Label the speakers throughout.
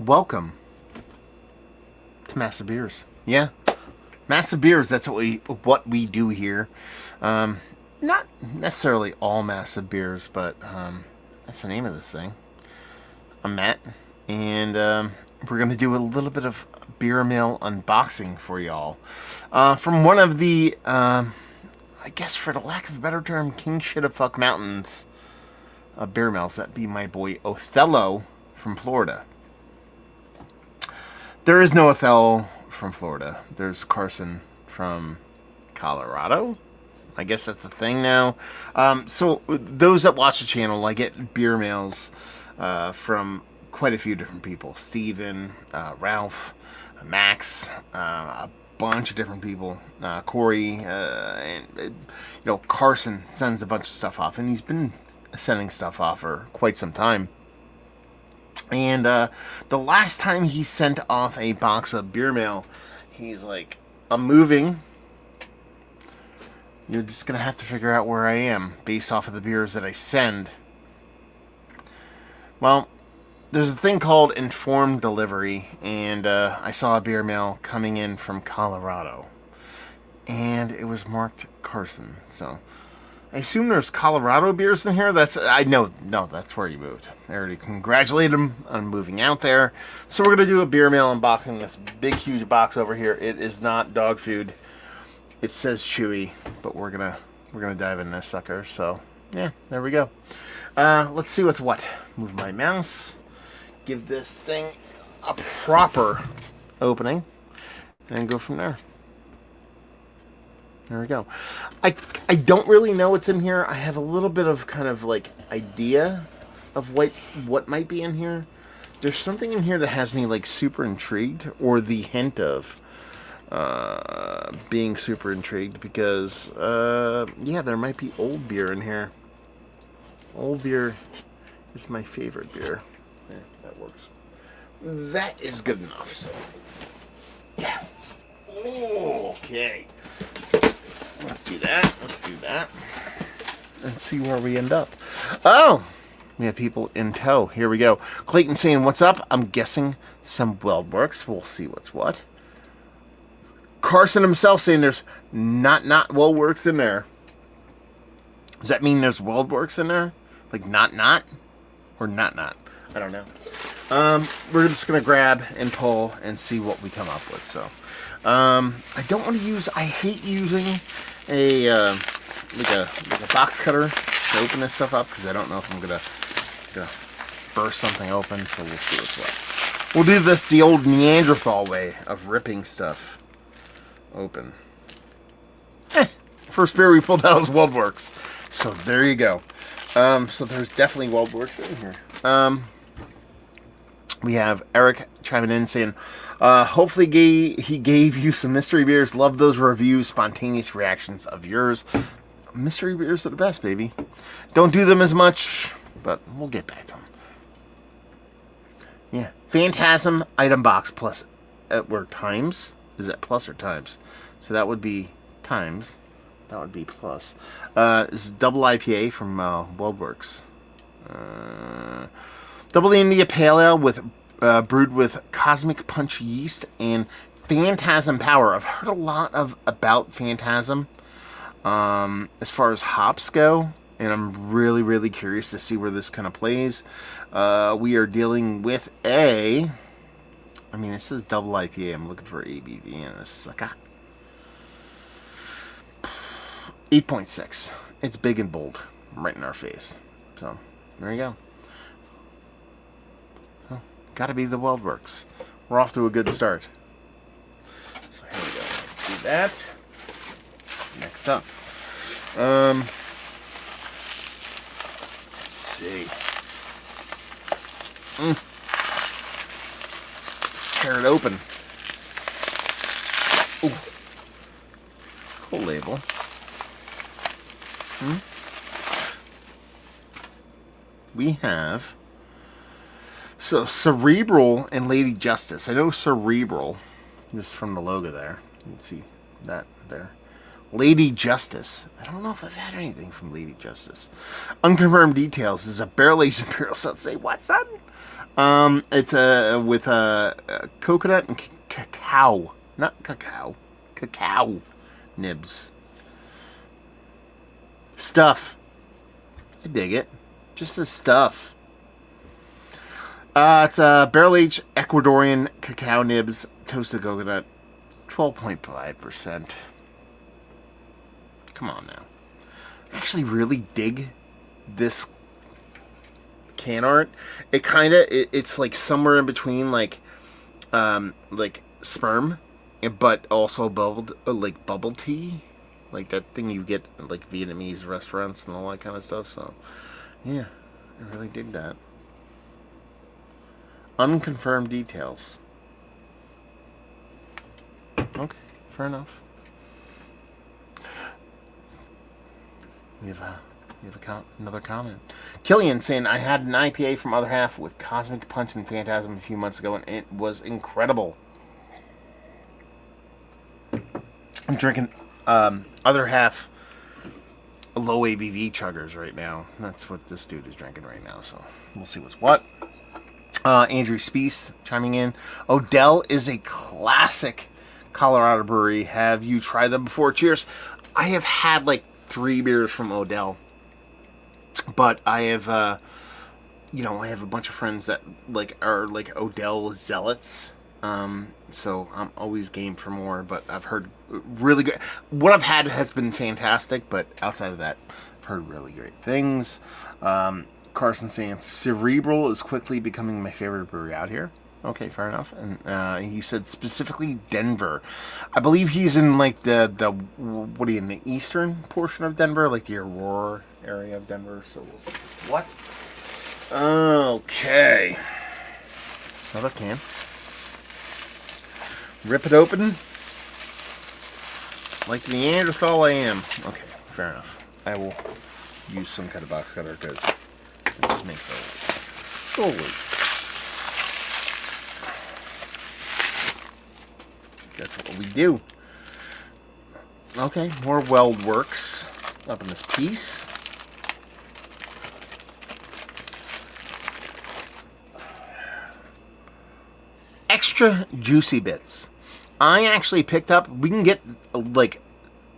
Speaker 1: welcome to Massive Beers. Yeah, Massive Beers. That's what we do here. Not necessarily all Massive Beers, but that's the name of this thing. I'm Matt, and we're going to do a little bit of beer mill unboxing for y'all from one of the, I guess for the lack of a better term, King Shit of Fuck Mountains beer mills. That'd be my boy Othello from Florida. There is no Othello from Florida. There's Carson from Colorado. I guess that's the thing now. So those that watch the channel, I get beer mails from quite a few different people. Steven, Ralph, Max, a bunch of different people. Corey, and Carson sends a bunch of stuff off, and he's been sending stuff off for quite some time. And the last time he sent off a box of beer mail, he's like, I'm moving. You're just going to have to figure out where I am based off of the beers that I send. Well, there's a thing called informed delivery, and I saw a beer mail coming in from Colorado. And it was marked Carson, so I assume there's Colorado beers in here. That's where he moved. I already congratulated him on moving out there. So we're gonna do a beer mail unboxing. This big, huge box over here. It is not dog food. It says Chewy, but we're gonna dive in this sucker. So yeah, there we go. Let's see what's what. Move my mouse. Give this thing a proper opening, and go from there. There we go. I don't really know what's in here. I have a little bit of kind of like idea of what might be in here. There's something in here that has me like super intrigued, or the hint of being super intrigued, because yeah, there might be old beer in here. Old beer is my favorite beer. Yeah, that works. That is good enough. So yeah. Okay. Let's do that. And see where we end up. Oh! We have people in tow. Here we go. Clayton saying, what's up? I'm guessing some WeldWorks. We'll see what's what. Carson himself saying there's not WeldWorks in there. Does that mean there's WeldWorks in there? Like not? Or not? I don't know. We're just going to grab and pull and see what we come up with. So, I don't want to use, I hate using a box cutter to open this stuff up, because I don't know if I'm gonna burst something open. So we'll see what's what. We'll do this the old Neanderthal way of ripping stuff open. First beer we pulled out was WeldWorks, so there you go. So there's definitely WeldWorks in here. We have Eric chiming in saying, hopefully he gave you some mystery beers. Love those reviews, spontaneous reactions of yours. Mystery beers are the best, baby. Don't do them as much, but we'll get back to them. Yeah. Phantasm item box plus, or times. Is that plus or times? So that would be times. That would be plus. This is double IPA from WeldWorks. Double India Pale Ale with brewed with Cosmic Punch yeast and Phantasm Power. I've heard a lot about Phantasm as far as hops go, and I'm really, really curious to see where this kind of plays. We are dealing with it says double IPA. I'm looking for ABV in this sucker. 8.6. It's big and bold, right in our face. So there you go. Gotta be the WeldWorks. We're off to a good start. So here we go. Let's do that. Next up. Let's see. Tear it open. Ooh. Cool label. We have Cerebral and Lady Justice. I know Cerebral, just from the logo there. You can see that there. Lady Justice. I don't know if I've had anything from Lady Justice. Unconfirmed details. This is a barrel-aged imperial stout. Say what, son? It's with coconut and cacao, not cacao, cacao nibs. Stuff. I dig it. Just the stuff. It's a barrel-aged Ecuadorian cacao nibs, toasted coconut, 12.5%. Come on now. I actually really dig this can art. It kind of, it's like somewhere in between like sperm, but also bubble tea. Like that thing you get at like Vietnamese restaurants and all that kind of stuff. So, yeah, I really dig that. Unconfirmed details. Okay, fair enough. We have another comment. Killian saying, I had an IPA from Other Half with Cosmic Punch and Phantasm a few months ago, and it was incredible. I'm drinking Other Half low ABV chuggers right now. That's what this dude is drinking right now, so we'll see what's what. Andrew Speece chiming in. Odell is a classic Colorado brewery. Have you tried them before? Cheers. I have had like 3 beers from Odell, but I have, I have a bunch of friends that are like Odell zealots. So I'm always game for more, but I've heard really good. What I've had has been fantastic, but outside of that, I've heard really great things. Carson saying Cerebral is quickly becoming my favorite brewery out here. Okay, fair enough. And he said specifically Denver. I believe he's in like the what are you, in the eastern portion of Denver, like the Aurora area of Denver. So what? Okay. Another can. Rip it open. Like the Neanderthal I am. Okay, fair enough. I will use some kind of box cutter because it just makes it a little weak. That's what we do. Okay, more weld works up in this piece. Extra juicy bits. I actually picked up, we can get like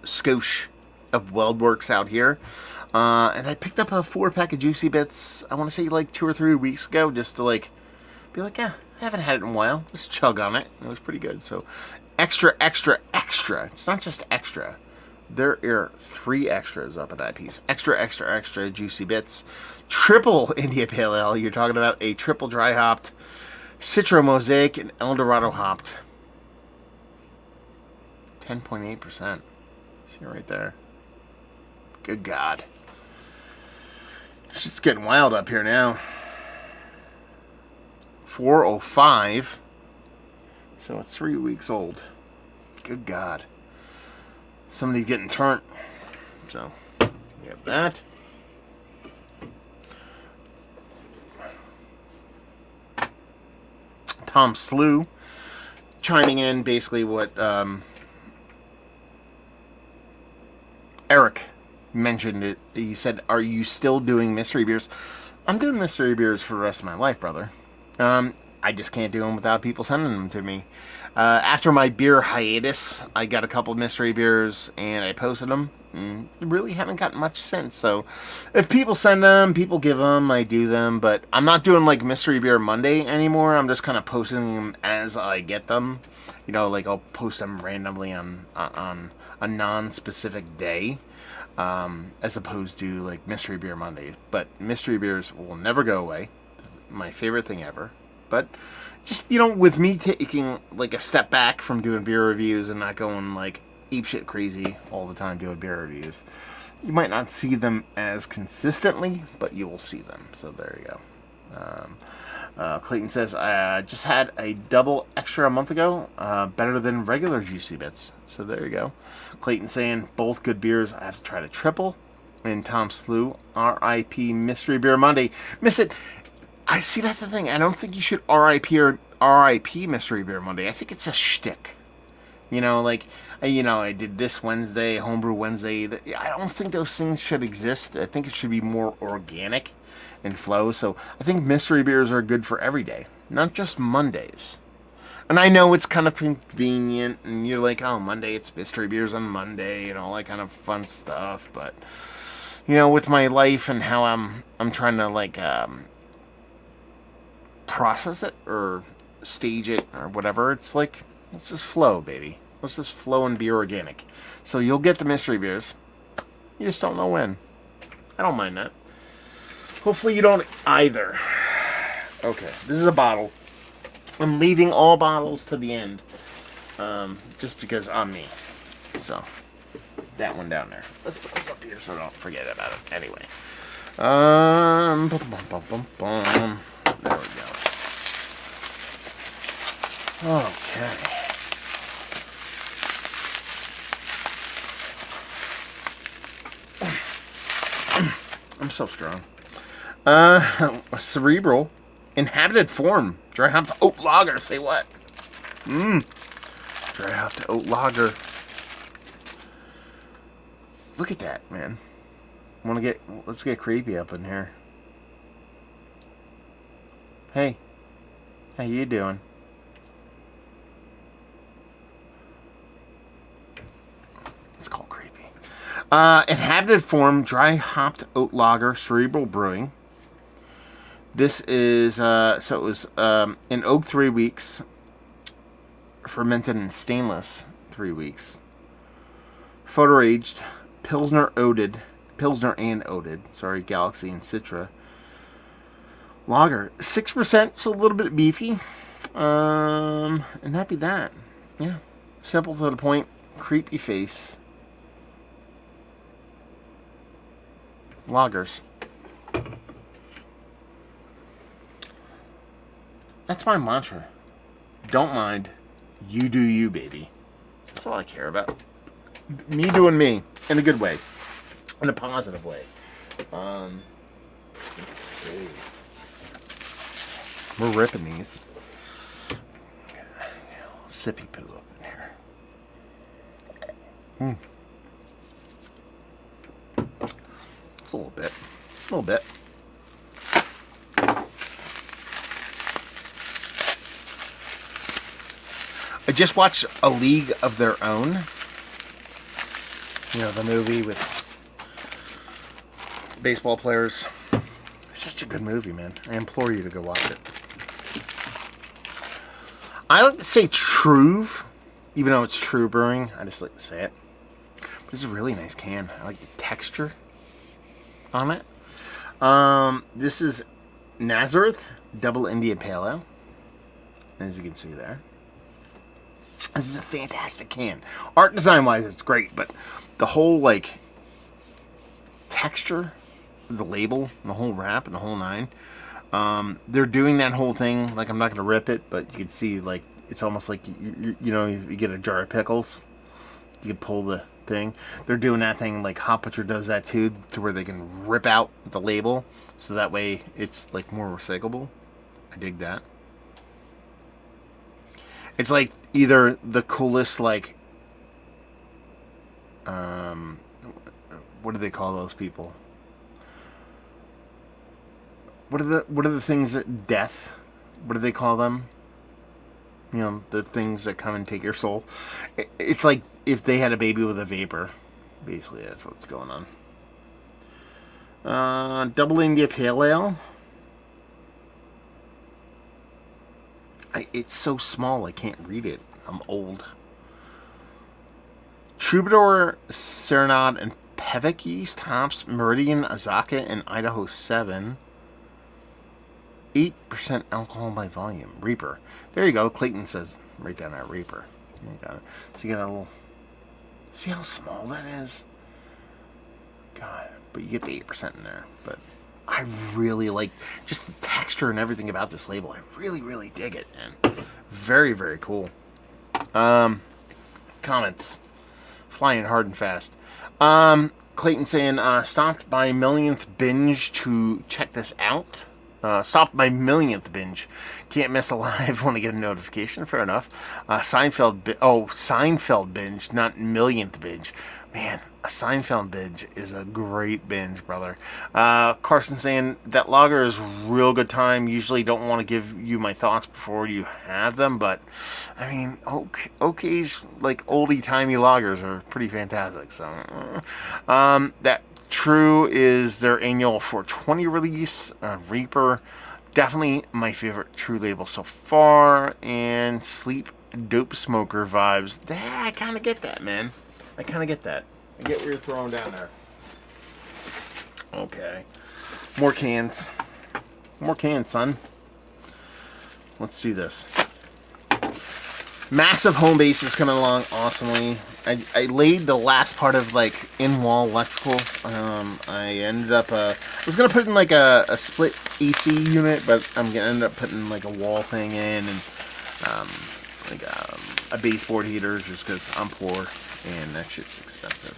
Speaker 1: skosh of weld works out here. And I picked up a 4-pack of juicy bits, I want to say like 2 or 3 weeks ago, just to like be like, yeah, I haven't had it in a while. Let's chug on it. It was pretty good. So extra, extra, extra. It's not just extra. There are 3 extras up in that piece. Extra, extra, extra juicy bits. Triple India Pale Ale. You're talking about a triple dry hopped, Citro Mosaic, and Eldorado hopped. 10.8%. See it right there. Good God. Shit's getting wild up here now. 405. So it's 3 weeks old. Good God. Somebody's getting turned. So, we have that. Tom Slew chiming in basically what Eric mentioned. It. He said, are you still doing mystery beers? I'm doing mystery beers for the rest of my life, brother. I just can't do them without people sending them to me. After my beer hiatus, I got a couple of mystery beers and I posted them. And really haven't gotten much since. So if people send them, people give them, I do them. But I'm not doing like Mystery Beer Monday anymore. I'm just kind of posting them as I get them. You know, like I'll post them randomly on a non-specific day. As opposed to like Mystery Beer Mondays. But mystery beers will never go away. My favorite thing ever. But just, you know, with me taking like a step back from doing beer reviews and not going like ape shit crazy all the time doing beer reviews, you might not see them as consistently, but you will see them. So there you go. Clayton says, I just had a double extra a month ago, better than regular juicy bits. So there you go. Clayton saying, both good beers. I have to try to triple. And Tom Slew, RIP Mystery Beer Monday. Miss it. I see, that's the thing. I don't think you should RIP Mystery Beer Monday. I think it's a shtick. You know, like, I did this Wednesday, Homebrew Wednesday. I don't think those things should exist. I think it should be more organic and flow. So I think mystery beers are good for every day, not just Mondays. And I know it's kind of convenient, and you're like, oh, Monday, it's mystery beers on Monday, and all that kind of fun stuff. But, with my life and how I'm trying to, like, process it or stage it or whatever, it's like, let's just flow, baby. Let's just flow and be organic. So you'll get the mystery beers. You just don't know when. I don't mind that. Hopefully you don't either. Okay, this is a bottle. I'm leaving all bottles to the end. Just because I'm me. So, that one down there. Let's put this up here so I don't forget about it. Anyway. There we go. Okay. I'm so strong. Cerebral. Inhabited form. Dry hop to oat lager. Say what? Dry hop to oat lager. Look at that, man. Let's get creepy up in here. Hey. How you doing? It's called creepy. Inhabited form, dry hopped oat lager, cerebral brewing. This is, so it was in oak 3 weeks, fermented in stainless 3 weeks, photo aged, Pilsner and oated, Galaxy and Citra. Lager, 6%, so a little bit beefy, and that'd be that. Yeah, simple to the point, creepy face. Lagers. That's my mantra. Don't mind. You do you, baby. That's all I care about. Me doing me. In a good way. In a positive way. Let's see. We're ripping these. Sippy poo up in here. It's a little bit. A little bit. I just watched A League of Their Own. The movie with baseball players. It's such a good movie, man. I implore you to go watch it. I like to say Truve, even though it's True Brewing. I just like to say it. But it's a really nice can. I like the texture on it. This is Nazareth Double India Pale Ale, as you can see there. This is a fantastic can. Art design wise, it's great, but the whole texture, the label, the whole wrap, and the whole nine. They're doing that whole thing. Like, I'm not going to rip it, but you can see it's almost like you get a jar of pickles. You can pull the thing. They're doing that thing like Hot Butcher does that too, to where they can rip out the label, so that way it's more recyclable. I dig that. It's like either the coolest what do they call those people? What are the things that death? What do they call them? The things that come and take your soul. It's like if they had a baby with a vapor. Basically, that's what's going on. Double India Pale Ale. It's so small I can't read it. I'm old. Troubadour, Serenade, and Pevek yeast hops, Meridian, Azaka, and Idaho 7. 8% alcohol by volume. Reaper. There you go. Clayton says right down there, Reaper. You got it. So you got a little... See how small that is? God. But you get the 8% in there. But I really like just the texture and everything about this label. I really, really dig it, man. Very, very cool. Comments. Flying hard and fast. Clayton saying, stopped by millionth binge to check this out. Stopped my millionth binge. Can't miss a live when I get a notification. Fair enough. Seinfeld binge, not millionth binge. Man, a Seinfeld binge is a great binge, brother. Carson saying that lager is real good time. Usually don't want to give you my thoughts before you have them, but I mean, okay's like oldie timey lagers are pretty fantastic. So, that True is their annual 420 release. Reaper, definitely my favorite True label so far. And Sleep Dope Smoker vibes. Yeah, I kind of get that, man. I kind of get that. I get what you're throwing down there. Okay. More cans. More cans, son. Let's do this. Massive home base is coming along awesomely. I laid the last part of like in-wall electrical. I ended up I was gonna put in like a split AC unit, but I'm gonna end up putting like a wall thing in and a baseboard heater just because I'm poor and that shit's expensive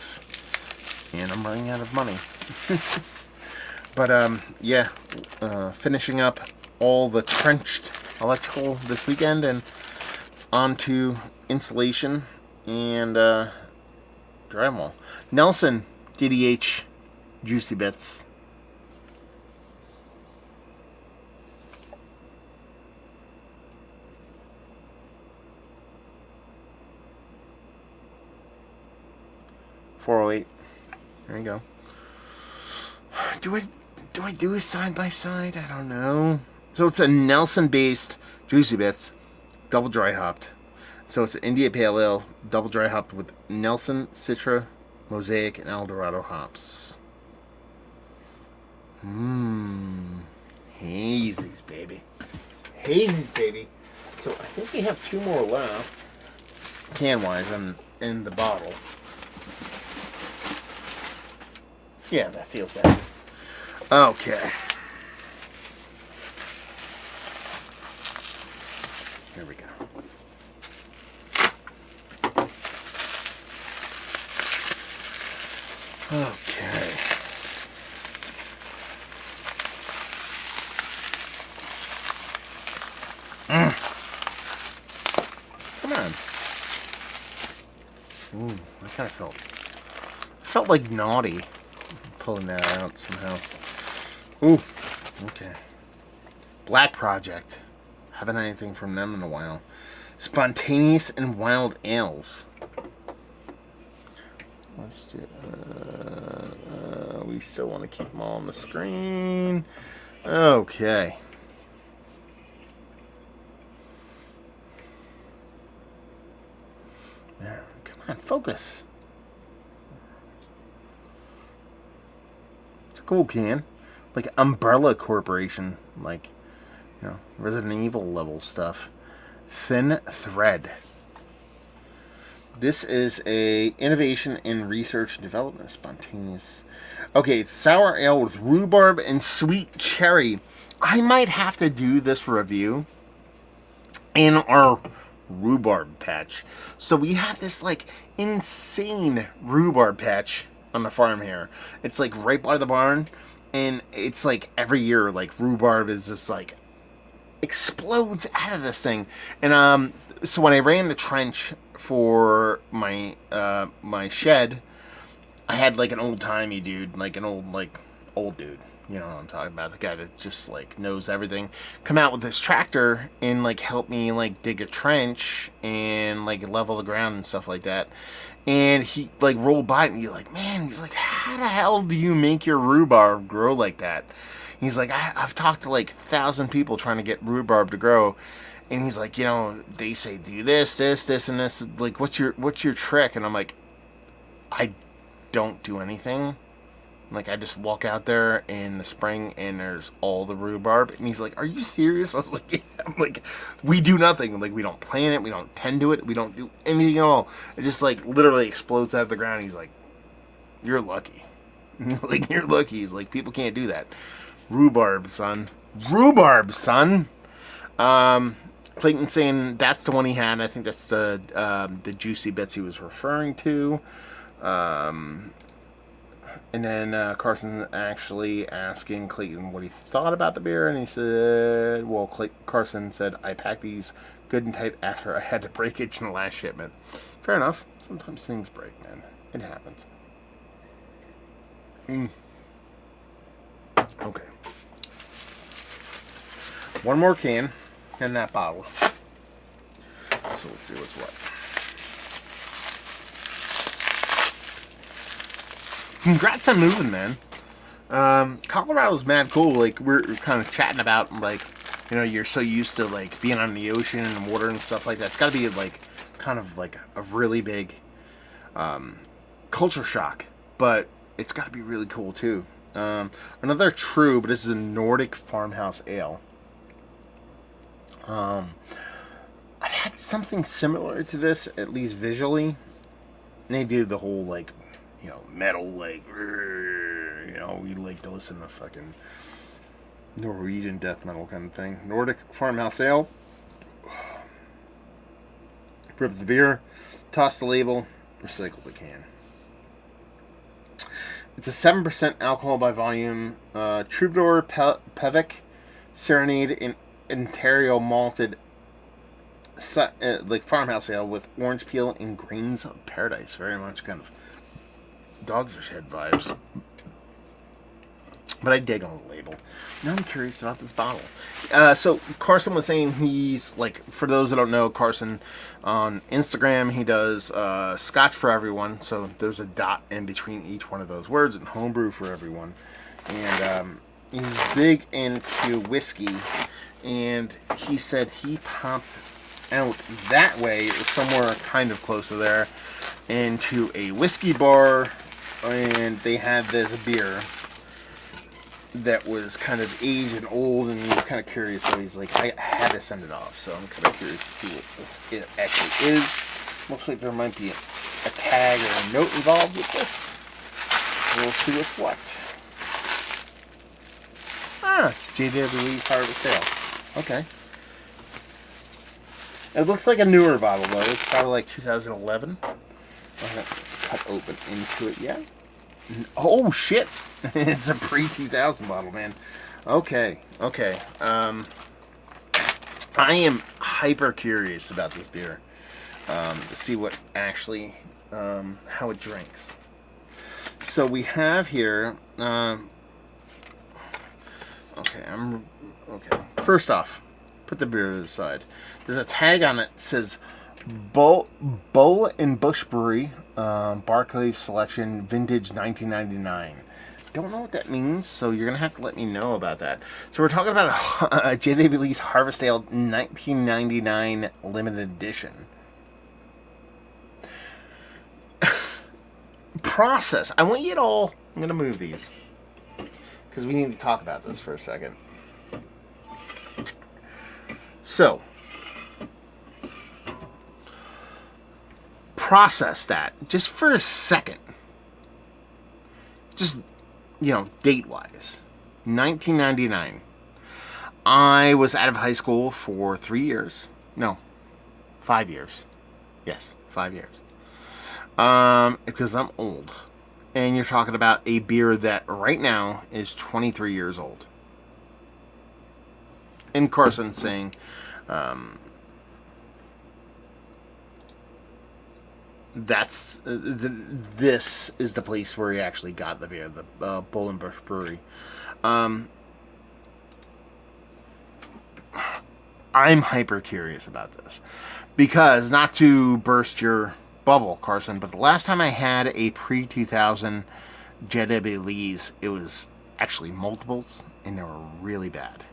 Speaker 1: and I'm running out of money. But yeah, finishing up all the trenched electrical this weekend and onto insulation and drywall. Nelson, DDH, Juicy Bits. $4.08. There you go. Do I do a side by side? I don't know. So it's a Nelson-based Juicy Bits, double dry hopped. So it's an India Pale Ale, double dry hopped with Nelson, Citra, Mosaic, and Eldorado hops. Hazies, baby. Hazies, baby. So I think we have 2 more left, can-wise, in the bottle. Yeah, that feels that. Okay. Here we go. Okay. Come on. Ooh, I kind of felt like naughty pulling that out somehow. Ooh, okay. Black Project. Haven't had anything from them in a while. Spontaneous and Wild Ales. Let's do. We still want to keep them all on the screen. Okay. There. Come on, focus. It's a cool can. Like Umbrella Corporation. Like, you know, Resident Evil level stuff. Thin Thread. This is a innovation in research and development. Spontaneous. Okay, it's sour ale with rhubarb and sweet cherry. I might have to do this review in our rhubarb patch. So we have this like insane rhubarb patch on the farm here. It's like right by the barn, and it's like every year like rhubarb is just like explodes out of this thing. And so when I ran the trench for my my shed, I had like an old-timey dude, like an old dude, you know what I'm talking about, the guy that just like knows everything, come out with this tractor and like help me like dig a trench and like level the ground and stuff like that. And he like rolled by and he's like, man, he's like, how the hell do you make your rhubarb grow like that? He's like, I've talked to like 1,000 people trying to get rhubarb to grow. And he's like, you know, they say do this, and this. Like, what's your trick? And I'm like, I don't do anything. Like, I just walk out there in the spring and there's all the rhubarb. And he's like, are you serious? I was like, yeah. I'm like, we do nothing. Like, we don't plant it, we don't tend to it, we don't do anything at all. It just like literally explodes out of the ground. He's like, you're lucky. Like, you're lucky. He's like, people can't do that. Rhubarb, son. Rhubarb, son. Clayton saying that's the one he had. I think that's the Juicy Bits he was referring to. And then Carson actually asking Clayton what he thought about the beer, and he said, well, Carson said, I packed these good and tight after I had to breakage in the last shipment. Fair enough. Sometimes things break, man. It happens. Okay. One more can in that bottle. So let's see what's what. Congrats on moving, man. Colorado's mad cool. Like, we're kind of chatting about, like, you know, you're so used to, like, being on the ocean and water and stuff like that. It's got to be, like, kind of, like, a really big culture shock. But it's got to be really cool, too. Another true, but this is a Nordic Farmhouse Ale. I've had something similar to this, at least visually. And they do the whole, like, you know, metal, like, you know, we like to listen to fucking Norwegian death metal kind of thing. Nordic Farmhouse Ale. Rip the beer, toss the label, recycle the can. It's a 7% alcohol by volume. Troubadour Pevek Serenade in Ontario malted like farmhouse ale with orange peel and grains of paradise. Very much kind of Dogfish Head vibes. But I dig on the label. Now I'm curious about this bottle. So Carson was saying he's, like, for those that don't know, Carson on Instagram, he does Scotch for everyone. So there's a dot in between each one of those words, and homebrew for everyone. And he's big into whiskey. And he said he popped out that way, it was somewhere kind of close to there, into a whiskey bar, and they had this beer that was kind of aged and old, and he was kind of curious, so he's like, I had to send it off, so I'm kind of curious to see what this it actually is. Looks like there might be a tag or a note involved with this. We'll see what's what. Ah, it's JWs Harvest Ale. Okay. It looks like a newer bottle, though. It's probably like 2011. I haven't cut open into it yet. Oh, shit. It's a pre-2000 bottle, man. Okay. Okay. I am hyper curious about this beer. To see what actually, how it drinks. So we have here, okay, okay. First off, put the beer to the side. There's a tag on it that says Bull and Bush Brewery, Barclay Selection, Vintage 1999. Don't know what that means, so you're gonna have to let me know about that. So we're talking about a JWs Harvest Ale 1999 limited edition. Process. I want you to all. I'm gonna move these because we need to talk about this for a second. So, process that just for a second. Just, you know, date-wise. 1999. I was out of high school for 3 years. No, 5 years. Yes, 5 years. Because I'm old. And you're talking about a beer that right now is 23 years old. And Carson saying, this is the place where he actually got the beer, the Bull and Bush Brewery. I'm hyper curious about this because, not to burst your bubble, Carson, but the last time I had a pre-2000 JWs, it was actually multiples, and they were really bad.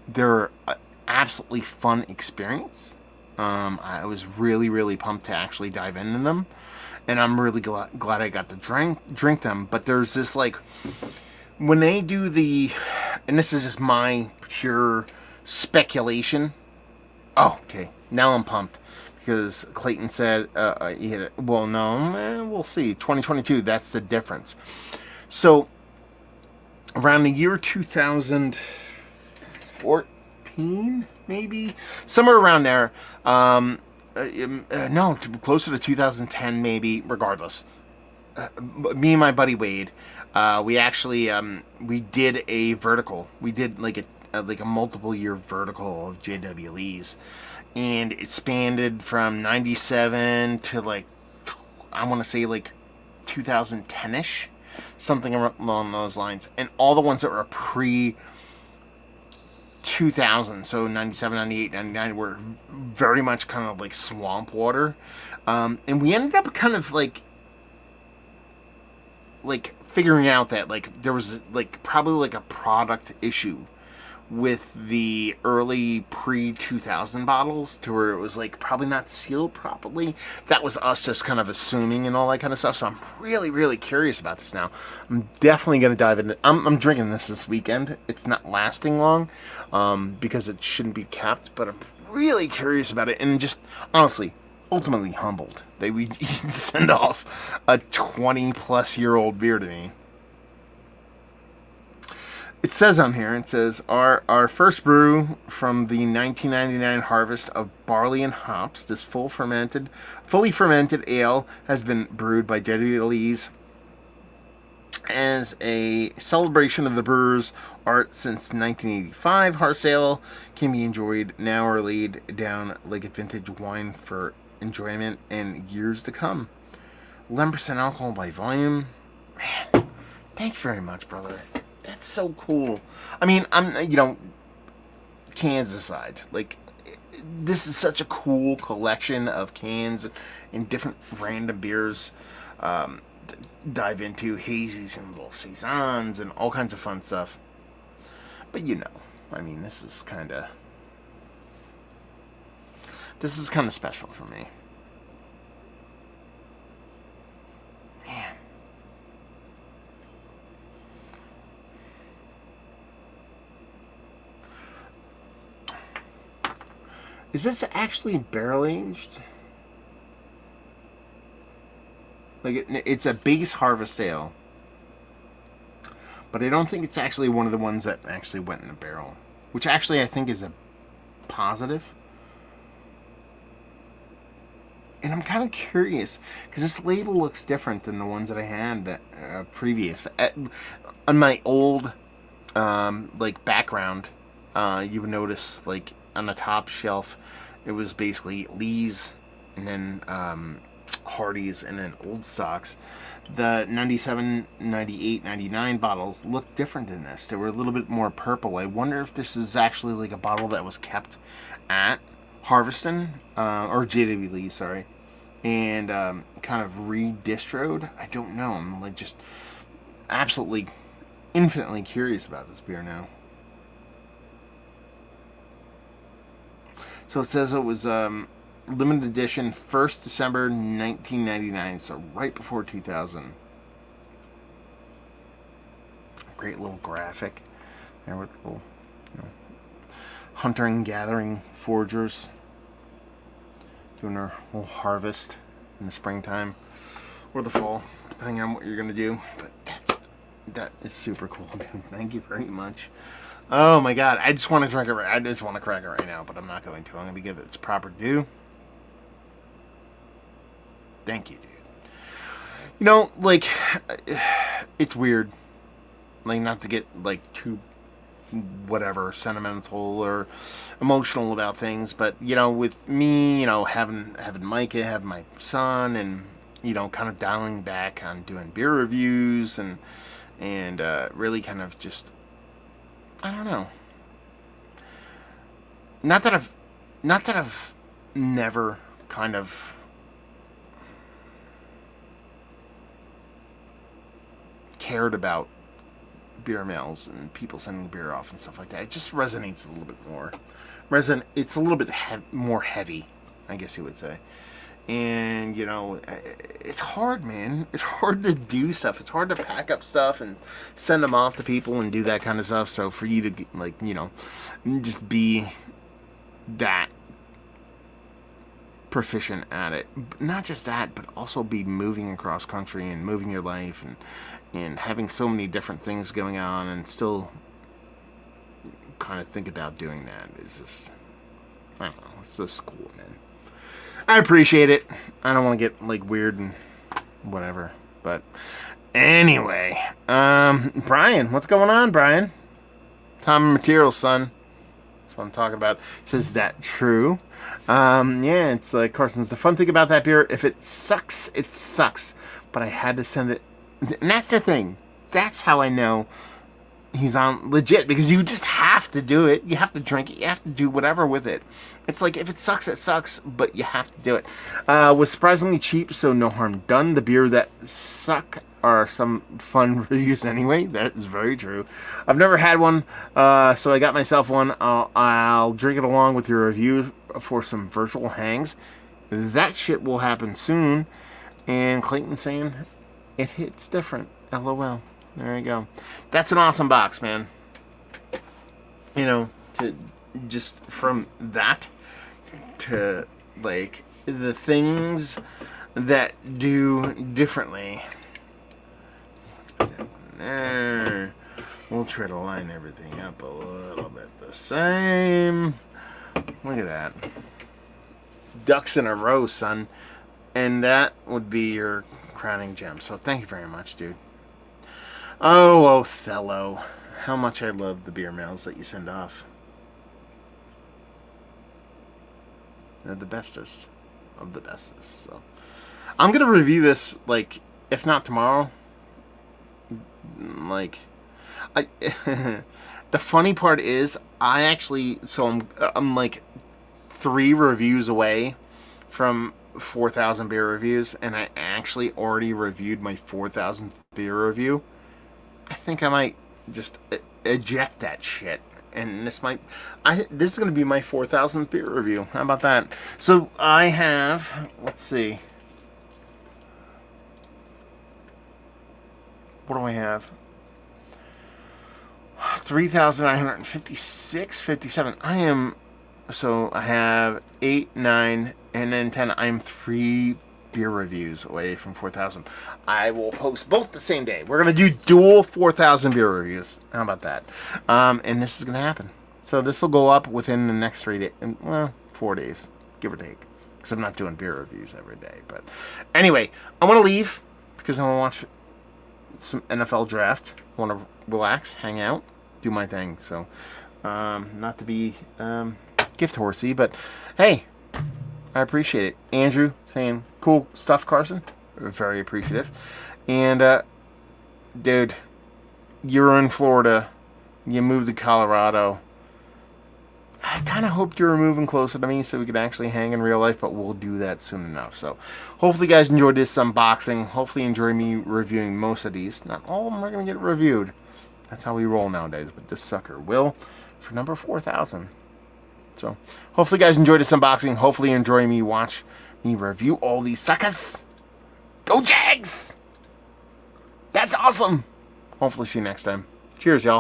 Speaker 1: They're an absolutely fun experience. I was really, really pumped to actually dive into them, and I'm really glad I got to drink them. But there's this, like, when they do the, and this is just my pure speculation. Oh, okay, now I'm pumped because Clayton said he hit it. Well, no, we'll see. 2022, that's the difference. So around the year 2014, maybe somewhere around there. No, closer to 2010, maybe. Regardless, me and my buddy Wade, we actually we did a vertical. We did like a multiple year vertical of JWs, and it spanned from '97 to like I want to say like 2010ish, something along those lines, and all the ones that were pre 2000, so 97, 98, 99 were very much kind of like swamp water, and we ended up kind of like figuring out that like there was like probably like a product issue with the early pre-2000 bottles to where it was like probably not sealed properly. That was us just kind of assuming and all that kind of stuff. So I'm really curious about this now. I'm definitely going to dive into. I'm drinking this weekend. It's not lasting long because it shouldn't be kept, but I'm really curious about it, and just honestly ultimately humbled that we send off a 20+ year old beer to me. It says on here, it says, our first brew from the 1999 harvest of barley and hops. This fully fermented ale has been brewed by JWs as a celebration of the brewer's art since 1985. Harvest Ale can be enjoyed now or laid down like a vintage wine for enjoyment and years to come. 11% alcohol by volume. Man, thank you very much, brother. That's so cool. I mean, cans aside, like, this is such a cool collection of cans and different random beers to dive into, hazies and little saisons and all kinds of fun stuff. But I mean, this is kind of special for me. Man. Is this actually barrel aged? Like it's a base harvest ale, but I don't think it's actually one of the ones that actually went in a barrel, which actually I think is a positive. And I'm kind of curious because this label looks different than the ones that I had that previous. On my old background, you would notice like on the top shelf, it was basically Lee's and then Hardy's and then Old Stocks. The 97, 98, 99 bottles looked different than this. They were a little bit more purple. I wonder if this is actually like a bottle that was kept at Harveston or JW Lee, sorry, and kind of re-distroed. I don't know. I'm like just absolutely infinitely curious about this beer now. So it says it was limited edition, 1st December 1999, so right before 2000. Great little graphic there with little, hunter and gathering foragers doing their little harvest in the springtime or the fall, depending on what you're going to do. But that is super cool, dude. Thank you very much. Oh my god, I just want to drink it. I just want to crack it right now, but I'm not going to. I'm going to give it its proper due. Thank you, dude. Like, it's weird. Like, not to get, like, too, whatever, sentimental or emotional about things, but, with me, having Micah, having my son, and, kind of dialing back on doing beer reviews and really kind of just, I don't know. Not that I've never kind of cared about beer mails and people sending beer off and stuff like that. It just resonates a little bit more. It's a little bit more heavy, I guess you would say. And, it's hard, man. It's hard to do stuff. It's hard to pack up stuff and send them off to people and do that kind of stuff. So for you to, like, just be that proficient at it. Not just that, but also be moving across country and moving your life and having so many different things going on and still kind of think about doing that is just, I don't know, it's just cool, man. I appreciate it. I don't want to get, like, weird and whatever. But anyway, Brian, what's going on, Brian? Tom Materials, son. That's what I'm talking about. Says, is that true? Yeah, it's like Carson's. The fun thing about that beer, if it sucks, it sucks. But I had to send it. And that's the thing. That's how I know he's on legit, because you just have to do it. You have to drink it. You have to do whatever with it. It's like, if it sucks, it sucks, but you have to do it. Was surprisingly cheap, so no harm done. The beer that suck are some fun reviews anyway. That is very true. I've never had one, so I got myself one. I'll drink it along with your review for some virtual hangs. That shit will happen soon. And Clayton saying, it hits different. LOL. There you go. That's an awesome box, man. You know, to just from that to like the things that do differently. There. We'll try to line everything up a little bit the same. Look at that. Ducks in a row, son. And that would be your crowning gem. So thank you very much, dude. Oh, Othello. How much I love the beer mails that you send off. They're the bestest of the bestest. So I'm going to review this, like, if not tomorrow. Like, the funny part is, I actually, so I'm like 3 reviews away from 4,000 beer reviews, and I actually already reviewed my 4,000th beer review. I think I might just eject that shit, and this is going to be my 4,000th beer review. How about that? So I have, let's see, what do I have? 3,956, 57. So I have 8, 9, and then 10. I'm 3 beer reviews away from 4,000. I will post both the same day. We're going to do dual 4,000 beer reviews. How about that? And this is going to happen. So this will go up within the next 3 days. Well, 4 days, give or take. Because I'm not doing beer reviews every day. But anyway, I want to leave because I want to watch some NFL draft. I want to relax, hang out, do my thing. So, not to be gift horsey, but hey, I appreciate it. Andrew saying, cool stuff, Carson. Very appreciative. And, dude, you're in Florida. You moved to Colorado. I kind of hoped you were moving closer to me so we could actually hang in real life, but we'll do that soon enough. So, hopefully you guys enjoyed this unboxing. Hopefully you enjoy me reviewing most of these. Not all of them are going to get reviewed. That's how we roll nowadays, but this sucker will for number 4,000. So, hopefully you guys enjoyed this unboxing. Hopefully you enjoy me watch me review all these suckers. Go Jags! That's awesome! Hopefully see you next time. Cheers, y'all.